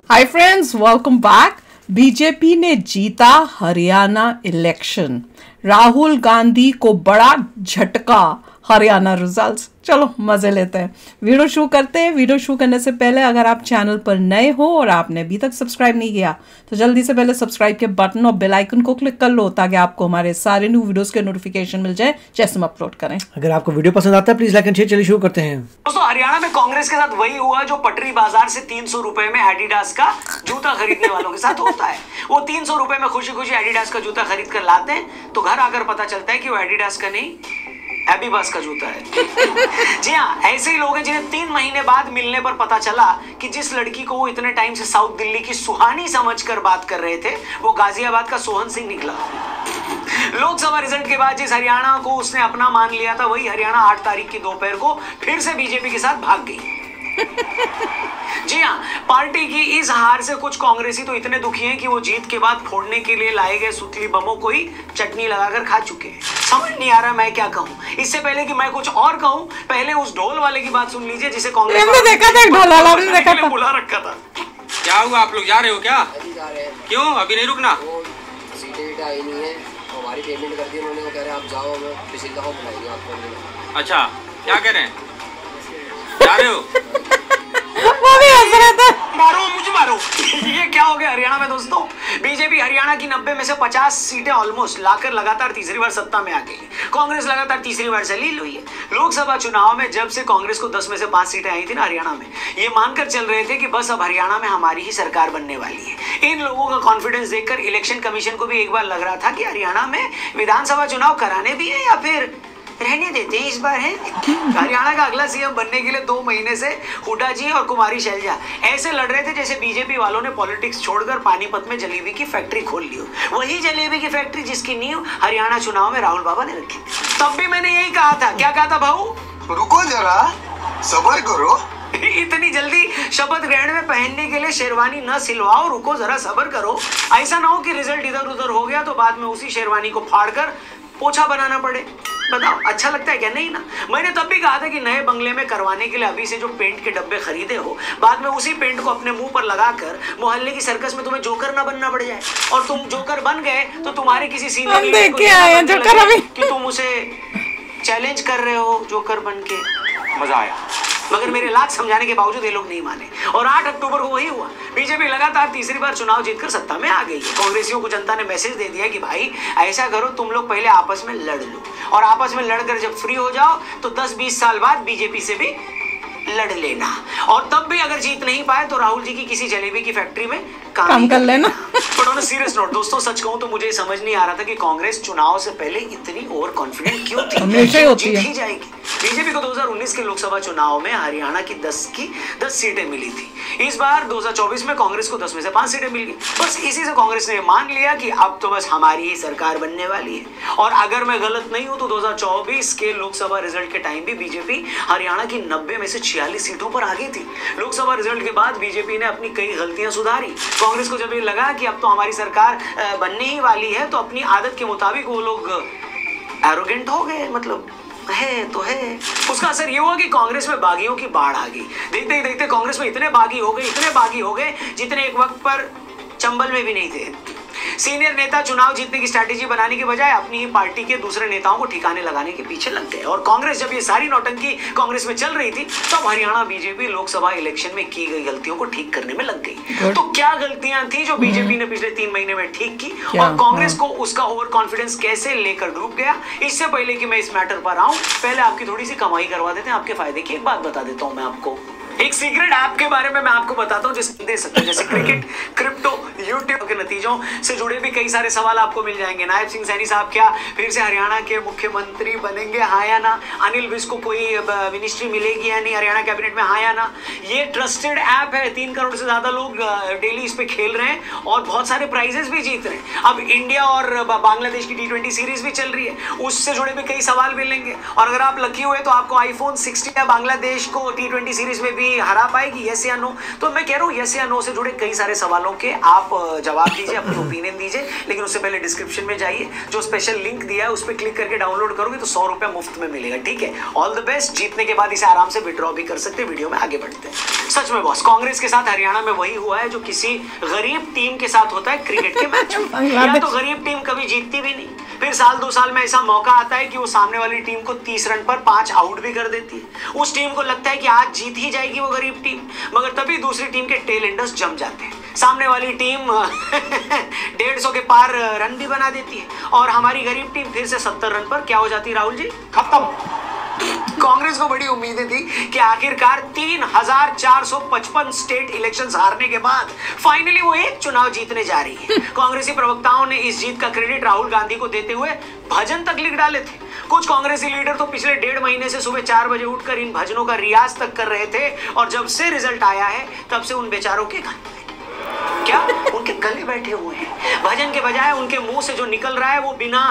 Hi friends, welcome back. BJP ने जीता Haryana election. Rahul Gandhi को बड़ा झटका हरियाणा रिजल्ट्स। चलो मजे लेते हैं, वीडियो शुरू करते हैं। वीडियो शुरू करने से पहले अगर आप चैनल पर नए हो और आपने अभी तक सब्सक्राइब नहीं किया तो जल्दी से पहले सब्सक्राइब के बटन और बेल आइकन को क्लिक कर लो ताकि आपको हमारे सारे न्यू वीडियोस के नोटिफिकेशन मिल जाए जैसे हम अपलोड करें। अगर आपको वीडियो पसंद आता है प्लीज लाइक एंड शेयर। चलिए शुरू करते हैं। दोस्तों, हरियाणा में कांग्रेस के साथ वही हुआ जो पटरी बाजार से 300 रुपए में एडिडास का जूता खरीदने वालों के साथ होता है। वो 300 रुपए में खुशी खुशी एडिडास का जूता खरीद कर लाते हैं तो घर आकर पता चलता है कि वो एडिडास का नहीं, एबीबास का जूता है। जी हाँ, ऐसे ही लोग हैं जिन्हें 3 महीने बाद मिलने पर पता चला कि जिस लड़की को वो इतने टाइम से साउथ दिल्ली की सुहानी समझकर बात कर रहे थे वो गाजियाबाद का सोहन सिंह निकला। लोकसभा रिजल्ट के बाद जिस हरियाणा को उसने अपना मान लिया था वही हरियाणा 8 तारीख की दोपहर को फिर से बीजेपी के साथ भाग गई। जी हाँ, पार्टी की इस हार से कुछ कांग्रेसी तो इतने दुखी हैं कि वो जीत के बाद फोड़ने के लिए लाए गए सुतली बमों को ही चटनी लगाकर खा चुके हैं। समझ नहीं आ रहा मैं क्या कहूँ। इससे पहले कि मैं कुछ और कहूँ, पहले उस ढोल वाले की बात सुन लीजिए जिसे कांग्रेस ने बुला रखा था। क्या हुआ, आप लोग जा रहे हो क्या? जा रहे हैं। क्यों अभी नहीं रुकना? वो सीटें आई नहीं है, हमारी पेमेंट कर दी उन्होंने। वो कह रहे हैं आप जाओ, हमें पिछली दफा बुलाएंगे आपको। अच्छा, क्या कह रहे हैं? जा रहे हो? मारो मुझे मारो। ये क्या हो गया हरियाणा में दोस्तों? बीजेपी हरियाणा की 90 में से 50 सीटें ऑलमोस्ट लाकर लगातार तीसरी बार सत्ता में आ गई। कांग्रेस लगातार तीसरी बार जलील हुई है। लोकसभा चुनाव में जब से कांग्रेस को 10 में से 5 सीटें आई थी ना हरियाणा में, ये मानकर चल रहे थे कि बस अब हरियाणा में हमारी ही सरकार बनने वाली है। इन लोगों का कॉन्फिडेंस देखकर इलेक्शन कमीशन को भी एक बार लग रहा था कि हरियाणा में विधानसभा चुनाव कराने भी है या फिर रहने देते हैं इस बार है। हरियाणा का अगला सीएम बनने के लिए 2 महीने से हुड्डा जी और कुमारी शैलजा ऐसे लड़ रहे थे जैसे बीजेपी वालों ने पॉलिटिक्स छोड़कर पानीपत में जलेबी की फैक्ट्री खोल ली हो। वही जलेबी की फैक्ट्री जिसकी नींव हरियाणा चुनाव में राहुल बाबा ने रखी। तब भी मैंने यही कहा था। क्या कहा था भाऊ? रुको जरा, सब्र करो। इतनी जल्दी शपथ ग्रहण में पहनने के लिए शेरवानी न सिलवाओ, रुको जरा सब्र करो। ऐसा ना हो कि रिजल्ट इधर उधर हो गया तो बाद में उसी शेरवानी को फाड़कर पोछा बनाना पड़े। बताओ अच्छा लगता है क्या? नहीं ना। मैंने तब भी कहा था कि नए बंगले में करवाने के लिए अभी से जो पेंट के डब्बे खरीदे हो, बाद में उसी पेंट को अपने मुंह पर लगाकर मोहल्ले की सर्कस में तुम्हें जोकर ना बनना पड़ जाए। और तुम जोकर बन गए तो तुम्हारे किसी सीनियर कि तुम उसे चैलेंज कर रहे हो जोकर बन के। मजा आया, मगर मेरे लाख समझाने के बावजूद ये लोग नहीं माने और 8 अक्टूबर को वही हुआ। बीजेपी लगातार तीसरी बार चुनाव जीतकर सत्ता में आ गई है। कांग्रेसियों को जनता ने मैसेज दे दिया कि भाई ऐसा करो, तुम लोग पहले आपस में लड़ लो और आपस में लड़कर जब फ्री हो जाओ तो 10-20 साल बाद बीजेपी से भी लड़ लेना। और तब भी अगर जीत नहीं पाए तो राहुल जी की किसी जलेबी की फैक्ट्री में काम कर लेना। But on a serious note दोस्तों, सच कहूं तो मुझे समझ नहीं आ रहा था कि कांग्रेस चुनाव से पहले इतनी ओवर कॉन्फिडेंट क्यों थी। हमेशा ही होती है। जीत ही जाएगी। बीजेपी को 2019 के लोकसभा चुनाव में हरियाणा की 10 सीटें मिली थी। इस बार 2024 में कांग्रेस को 10 में से 5 सीटें मिल गई। बस इसी से कांग्रेस ने मान लिया कि अब तो बस हमारी ही सरकार बनने वाली है। और अगर मैं गलत नहीं हूं तो 2024 के लोकसभा रिजल्ट के टाइम भी बीजेपी हरियाणा की 90 में से 46 सीटों पर आ गई थी। लोकसभा रिजल्ट के बाद बीजेपी ने अपनी कई गलतियां सुधारी। कांग्रेस को जब ये लगा कि अब तो हमारी सरकार बनने ही वाली है तो अपनी आदत के मुताबिक वो लोग एरोगेंट हो गए। मतलब है तो है। उसका असर ये हुआ कि कांग्रेस में बागियों की बाढ़ आ गई। देखते ही देखते कांग्रेस में इतने बागी हो गए जितने एक वक्त पर चंबल में भी नहीं थे। सीनियर नेता चुनाव जीतने की स्ट्रैटेजी बनाने के बजाय अपनी ही पार्टी के दूसरे नेताओं को ठिकाने लगाने के पीछे लग गए। और कांग्रेस जब ये सारी नौटंकी कांग्रेस में चल रही थी तब हरियाणा बीजेपी लोकसभा इलेक्शन में की गई गलतियों को ठीक करने में लग गई। तो क्या गलतियां थी जो बीजेपी ने पिछले 3 महीने में ठीक की और कांग्रेस को उसका ओवर कॉन्फिडेंस कैसे लेकर डूब गया? इससे पहले कि मैं इस मैटर पर आऊं, पहले आपकी थोड़ी सी कमाई करवा देते हैं आपके फायदे की। एक बात बता देता हूं मैं आपको, एक सीक्रेट ऐप के बारे में मैं आपको बताता हूं जिससे दे सकते हैं, जैसे क्रिकेट, क्रिप्टो, यूट्यूब के नतीजों से जुड़े भी कई सारे सवाल आपको मिल जाएंगे। नायब सिंह सैनी साहब क्या फिर से हरियाणा के मुख्यमंत्री बनेंगे, हाँ या ना? अनिल विज को कोई मिनिस्ट्री मिलेगी या नहीं हरियाणा कैबिनेट में, हाँ या ना? ये ट्रस्टेड ऐप है। 3 करोड़ से ज्यादा लोग डेली इस पे खेल रहे हैं और बहुत सारे प्राइजेस भी जीत रहे हैं। अब इंडिया और बांग्लादेश की T20 सीरीज भी चल रही है, उससे जुड़े भी कई सवाल मिलेंगे। और अगर आप लकी हुए तो आपको iPhone 16 या बांग्लादेश को T20 सीरीज में भी बीजेपी हरा पाएगी, यस या नो? तो मैं कह रहा हूँ यस या नो से जुड़े कई सारे सवालों के आप जवाब दीजिए, अपनी ओपिनियन दीजिए, लेकिन उससे पहले डिस्क्रिप्शन में जाइए, जो स्पेशल लिंक दिया है उस पर क्लिक करके डाउनलोड करोगे तो 100 रुपया मुफ्त में मिलेगा, ठीक है? All the best. जीतने के बाद इसे आराम से विड्रॉ भी कर सकते हैं। वीडियो में आगे बढ़ते हैं। सच में बॉस, कांग्रेस के साथ हरियाणा में वही हुआ है जो किसी गरीब टीम के साथ होता है क्रिकेट के मैच में। या तो गरीब टीम कभी जीतती भी नहीं, फिर साल 2 साल में ऐसा मौका आता है कि वो सामने वाली टीम को 30 रन पर 5 आउट भी कर देती है। उस टीम को लगता है कि आज जीत ही जाएगी वो गरीब टीम, मगर तभी दूसरी टीम के टेल एंडर्स जम जाते हैं। सामने वाली टीम 150 के पार रन भी बना देती है और हमारी गरीब टीम फिर से 70 रन पर क्या हो जाती है राहुल जी? खत्म। कांग्रेस को बड़ी उम्मीदें थी कि आखिरकार 3455 स्टेट इलेक्शंस हारने के बाद फाइनली वो एक चुनाव जीतने जा रही है। कांग्रेसी प्रवक्ताओं ने इस जीत का क्रेडिट राहुल गांधी को देते हुए भजन तक लिख डाले थे। कुछ कांग्रेसी लीडर तो पिछले 1.5 महीने से सुबह 4 बजे उठकर इन भजनों का रियाज तक कर रहे थे और जब से रिजल्ट आया है तब से उन बेचारों के क्या उनके गले बैठे हुए हैं। भजन के बजाय उनके मुंह से जो निकल रहा है वो बिना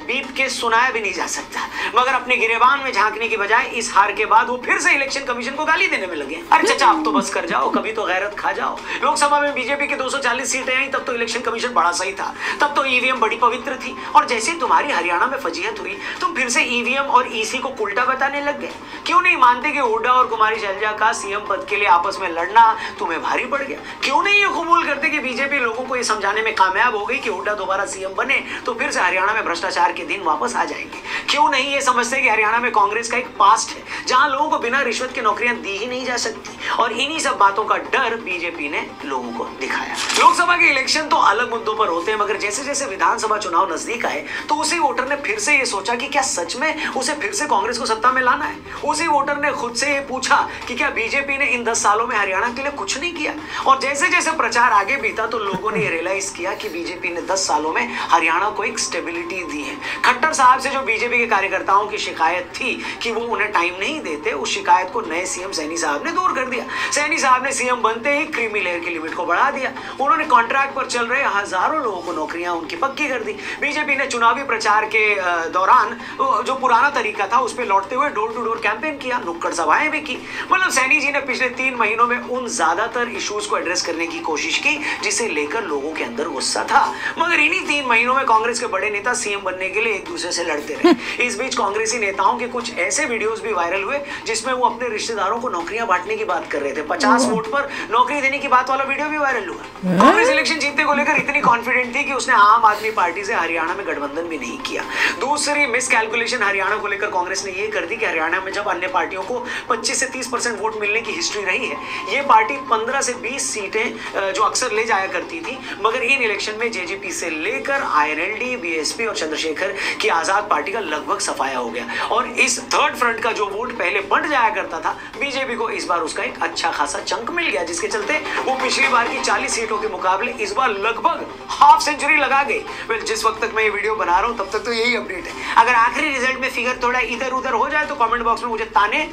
बीप के सुनाया भी नहीं जा सकता, मगर अपने गिरेबान में झांकने की बजाय इस हार के बाद वो फिर से इलेक्शन कमीशन को गाली देने में लगे। अरे चाचा आप तो बस कर जाओ, कभी तो गैरत खा जाओ। लोकसभा में बीजेपी की 240 सीटें आई तब तो इलेक्शन कमीशन बड़ा सही था, तब तो ईवीएम बड़ी पवित्र थी, और जैसे तुम्हारी हरियाणा में फजीहत हुई तुम फिर से ईवीएम और ईसी को उल्टा बताने लग गए। क्यों नहीं मानते कि हुड्डा और कुमारी शैलजा का सीएम पद के लिए आपस में लड़ना तुम्हें भारी पड़ गया? क्यों नहीं ये कबूल करते कि बीजेपी लोगों को ये समझाने में कामयाब हो गई कि हुड्डा दोबारा सीएम बने तो फिर से हरियाणा में भ्रष्टाचार के दिन वापस आ जाएंगे? क्यों नहीं ये समझते कि हरियाणा में कांग्रेस का एक पास्ट है जहां लोगों को बिना रिश्वत की नौकरियां दी ही नहीं जा सकती, और इन्हीं सब बातों का डर बीजेपी ने लोगों को दिखाया। लोकसभा के इलेक्शन तो अलग मुद्दों पर होते हैं, मगर जैसे जैसे विधानसभा चुनाव नजदीक आए तो उसी वोटर ने फिर से ये सोचा कि क्या सच में उसे फिर से कांग्रेस को सत्ता में लाना है। उसी वोटर ने खुद से ये पूछा कि क्या बीजेपी ने इन 10 सालों में हरियाणा के लिए कुछ नहीं किया। और जैसे जैसे प्रचार आगे बीता तो लोगों ने रियलाइज किया कि बीजेपी ने 10 सालों में हरियाणा को एक स्टेबिलिटी दी है। खट्टर साहब से जो बीजेपी के कार्यकर्ताओं की शिकायत थी कि वो उन्हें टाइम नहीं देते, उस शिकायत को नए सीएम सैनी साहब ने दूर कर दिया। सैनी साहब ने सीएम बनते ही क्रीमी लेयर की लिमिट को बढ़ा दिया। उन्होंने कॉन्ट्रैक्ट पर चल रहे हजारों लोगों को नौकरियां उनकी पक्की कर दी। बीजेपी ने चुनावी प्रचार के दौरान जो पुराना तरीका था उस पर लौटते हुए डोर टू डोर कैंपेन किया, नुक्कड़ सभाएं भी की। मतलब सैनी जी ने पिछले 3 महीनों में उन ज्यादातर इश्यूज को एड्रेस करने की कोशिश की जिसे लेकर लोगों के अंदर गुस्सा था, मगर इन्हीं 3 महीनों में कांग्रेस के बड़े नेता सीएम बनने के लिए एक दूसरे से लड़ते रहे। इस बीच कांग्रेसी नेताओं के कुछ ऐसे वीडियोस भी वायरल हुए जिसमें वो अपने रिश्तेदारों को नौकरियां बांटने की बात कर रहे थे। 50 वोट पर नौकरी देने की बात वाला वीडियो भी वायरल हुआ। कांग्रेस इलेक्शन जीतने को लेकर इतनी कॉन्फिडेंट थी कि उसने आम आदमी पार्टी से हरियाणा में गठबंधन भी नहीं किया। दूसरी मिस कैलकुलेशन हरियाणा को लेकर कांग्रेस ने ये कर दी कि हरियाणा में जब अन्य पार्टियों को 25 से 30% वोट मिलने की हिस्ट्री रही है, ये पार्टी 15 से 20 सीटें जो अक्सर ले जाया करती थी, मगर इन इलेक्शन में जेजेपी से लेकर आईएनएलडी, बीएसपी और चंद्रशेखर की आजाद पार्टी का लगभग सफाया हो गया। और इस थर्ड फ्रंट का जो वोट पहले बंट जाया करता था, बीजेपी को इस बार उसका एक अच्छा खासा चंक मिल गया, जिसके चलते वो पिछली बार की 40 सीटों के मुकाबले इस बार लगभग हाफ सेंचुरी लगा गए। वेल, जिस वक्त तक मैं ये वीडियो बना रहा हूं तब तक तो यही अपडेट है। अगर आखिरी रिजल्ट में फिगर थोड़ा इधर उधर हो जाए तो कमेंट बॉक्स में मुझे ताने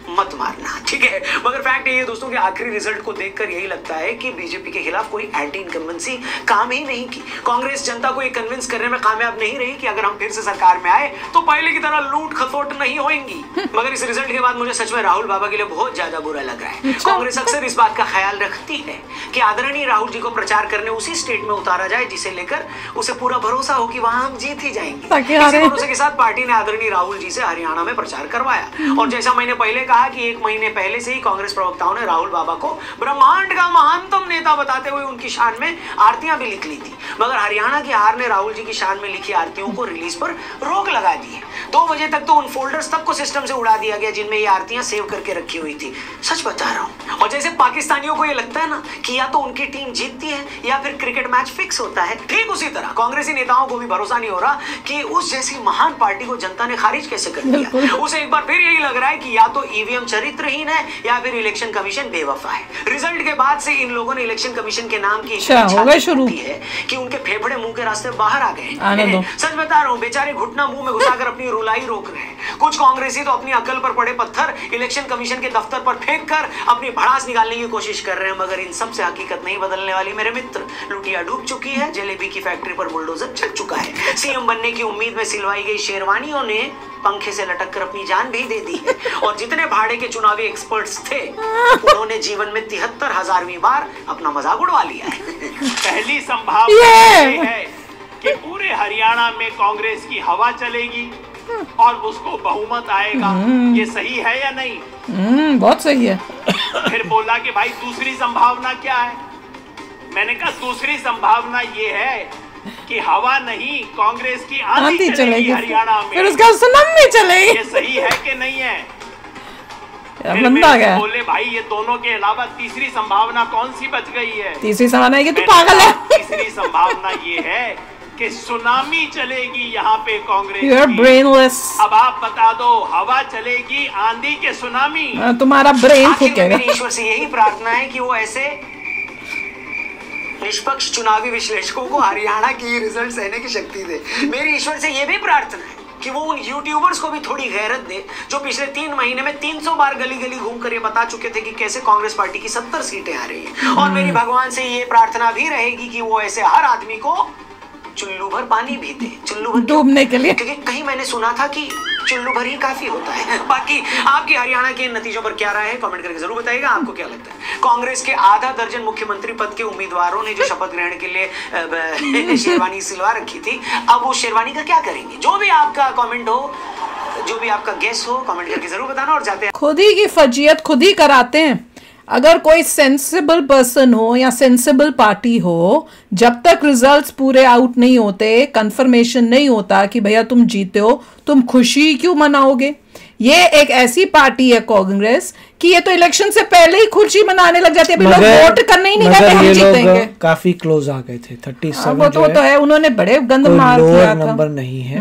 मत मारना, ठीक है? मगर फैक्ट ये है दोस्तों कि आखिरी रिजल्ट को देखकर यही लगता है कि बीजेपी के खिलाफ कोई एंटी इनकम्बेंसी काम ही नहीं की। कांग्रेस जनता को ये कन्विंस करने में कामयाब नहीं रही कि अगर हम फिर से सरकार में आए तो पहले की तरह लूट खसोट नहीं होएंगी। मगर इस रिजल्ट के बाद मुझे सच में राहुल बाबा के लिए बहुत ज्यादा बुरा लग रहा है। कांग्रेस अक्सर इस बात का ख्याल रखती है कि आदरणीय राहुल जी को प्रचार करने उसी स्टेट में उतारा जाए जिसे लेकर उसे पूरा भरोसा हो कि वहां हम जीत ही जाएंगे। इसी भरोसे के साथ पार्टी ने आदरणीय राहुल जी से हरियाणा में प्रचार करवाया, और जैसा मैंने पहले कहा कि 1 महीने पहले से ही कांग्रेस प्रवक्ताओं ने राहुल बाबा को ब्रह्मांड का महानतम नेता बताते हुए उनकी शान में आरतियां भी लिख ली थी। मगर हरियाणा की हार ने राहुल जी की शान में लिखी आरतियों को रिलीज पर रोक लगा दी है। 2 बजे तक तो उन फोल्डर्स तक को सिस्टम से उड़ा दिया गया जिनमें ये आरतियां सेव करके रखी हुई थी। सच बता रहा हूं। और जैसे पाकिस्तानियों को ये लगता है ना कि या तो उनकी टीम जीतती है या फिर क्रिकेट मैच फिक्स होता है, ठीक उसी तरह कांग्रेसी नेताओं को भी भरोसा नहीं हो रहा कि उस जैसी महान पार्टी को जनता ने खारिज कैसे कर दिया। उसे एक बार फिर यही लग रहा है कि या तो ईवीएम चरित्रहीन है या फिर इलेक्शन कमीशन बेवफा है। रिजल्ट के बाद से इन लोगों ने इलेक्शन कमीशन के नाम की शुरू की है कि उनके फेफड़े मुंह के रास्ते बाहर आ गए। सच बता रहा हूं, बेचारे घुटना मुंह में घुसाकर अपनी रुलाई रोक रहे हैं। कुछ कांग्रेसी तो अपनी अकल पर पड़े पत्थर इलेक्शन कमीशन के दफ्तर पर फेंक कर अपनी भड़ास निकालने की कोशिश कर रहे हैं, मगर इन सब से हकीकत नहीं बदलने वाली मेरे मित्र। लुटिया डूब चुकी है, जलेबी की फैक्ट्री पर बुलडोजर चल चुका है। सीएम बनने की उम्मीद में सिलवाई गई शेरवानियों ने पंखे से लटक कर अपनी जान भी दे दी है। और जितने भाड़े के चुनावी एक्सपर्ट्स थे उन्होंने जीवन में 73,000वीं बार अपना मजाक उड़वा लिया है। पहली संभावना ये है कि पूरे हरियाणा में कांग्रेस की हवा चलेगी और उसको बहुमत आएगा। ये सही है या नहीं? बहुत सही है। फिर बोला कि भाई दूसरी संभावना क्या है? मैंने कहा दूसरी संभावना ये है कि हवा नहीं कांग्रेस की आंधी चलेगी हरियाणा में, फिर उसका सुनामी चलेगी। ये सही है कि नहीं है? फिर बंदा गया। बोले भाई ये दोनों के अलावा तीसरी संभावना कौन सी बच गई है? तीसरी संभावना है कि तू पागल है। तीसरी संभावना ये है कि सुनामी चलेगी यहाँ पे कांग्रेस You are brainless। अब आप बता दो, हवा चलेगी आंधी के सुनामी? तुम्हारा ब्रेन फूकेगा। मेरी ईश्वर से यही प्रार्थना है कि वो ऐसे निष्पक्ष चुनावी विश्लेषकों को हरियाणा की रिजल्ट सहने की शक्ति दे। मेरी ईश्वर से यह भी प्रार्थना है कि वो उन यूट्यूबर्स को भी थोड़ी गैरत दे जो पिछले 3 महीने में 300 बार गली गली घूमकर ये बता चुके थे कि कैसे कांग्रेस पार्टी की 70 सीटें आ रही हैं। और मेरी भगवान से ये प्रार्थना भी रहेगी कि वो ऐसे हर आदमी को चुल्लू भर पानी भी दे, चुल्लू भर डूबने के लिए, क्योंकि कहीं मैंने सुना था कि चुल्लू भर ही काफी होता है। बाकी आपकी हरियाणा के नतीजों पर क्या राय है कमेंट करके जरूर बताइएगा। आपको क्या लगता है? कांग्रेस के आधा दर्जन मुख्यमंत्री पद के उम्मीदवारों ने जो शपथ ग्रहण के लिए शेरवानी सिलवा रखी थी, अब वो शेरवानी का क्या करेंगे? जो भी आपका कमेंट हो, जो भी आपका गेस हो, कमेंट करके जरूर बताना। और जाते हैं, खुद ही की फजीयत खुद ही कराते हैं। अगर कोई सेंसिबल पर्सन हो या सेंसिबल पार्टी हो, जब तक रिजल्ट्स पूरे आउट नहीं होते, कंफर्मेशन नहीं होता कि भैया तुम जीते हो, तुम खुशी क्यों मनाओगे? ये एक ऐसी पार्टी है कांग्रेस कि ये तो इलेक्शन से पहले ही खुशी मनाने लग जाती है। अभी लोग वोट करने ही नहीं गए, हम जीतेंगे। काफी क्लोज आ गए थे। 37 वो तो है, उन्होंने बड़े गंद मार दिया था। नंबर नहीं है।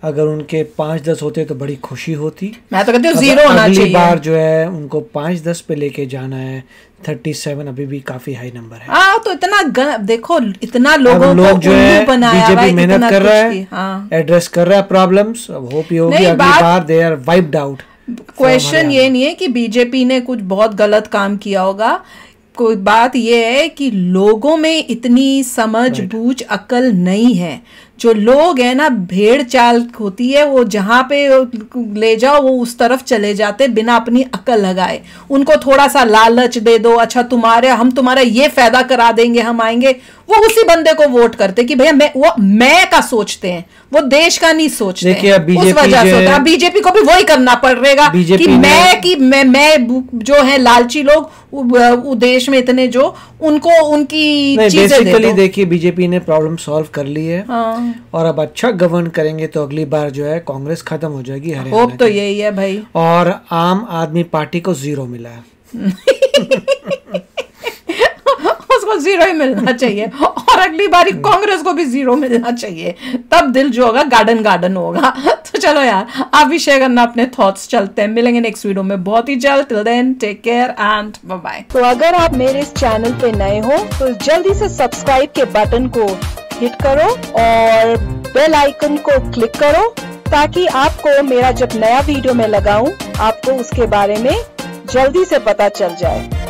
अगर उनके 5-10 होते तो बड़ी खुशी होती। मैं तो कहती हूँ 0 होना चाहिए। अगली बार जो है उनको 5-10 पे लेके जाना है। 37 अभी भी काफी हाई नंबर है। हाँ, तो इतना देखो, इतना लोगों लोग को जो है बनाया हुआ है, मेहनत कर रहा है, हाँ। एड्रेस कर रहा है प्रॉब्लम्स। अब होप ये होगी अगली बार they are wiped out. Question ये नहीं है कि बीजेपी ने कुछ बहुत गलत काम किया होगा। कोई बात ये है कि लोगों में इतनी समझ बूझ अकल नहीं है। जो लोग है ना, भेड़ चाल होती है, वो जहाँ पे ले जाओ वो उस तरफ चले जाते बिना अपनी अकल लगाए। उनको थोड़ा सा लालच दे दो, अच्छा हम तुम्हारा ये फायदा करा देंगे, हम आएंगे, वो उसी बंदे को वोट करते कि भैया मैं का सोचते हैं, वो देश का नहीं सोचते हैं। उस वजह से होता है। बीजेपी को भी वही करना पड़ेगा कि मैं जो है लालची लोग वो देश में इतने जो उनको उनकी चीजें दे दो। देखिए बीजेपी ने प्रॉब्लम सॉल्व कर ली है। हाँ। और अब अच्छा गवर्न करेंगे तो अगली बार जो है कांग्रेस खत्म हो जाएगी हरियाणा। होप तो यही है भाई। और आम आदमी पार्टी को 0 मिला है। उसको 0 ही मिलना चाहिए और अगली बारी कांग्रेस को भी 0 मिलना चाहिए, तब दिल जो होगा गार्डन होगा। तो चलो यार, आप भी शेयर करना अपने थॉट्स। चलते हैं, मिलेंगे नेक्स्ट वीडियो में बहुत ही जल्द। Till then take care and bye bye. तो अगर आप मेरे इस चैनल पे नए हो तो जल्दी से सब्सक्राइब के बटन को हिट करो और बेल आइकन को क्लिक करो ताकि आपको मेरा जब नया वीडियो मैं लगाऊं आपको उसके बारे में जल्दी से पता चल जाए।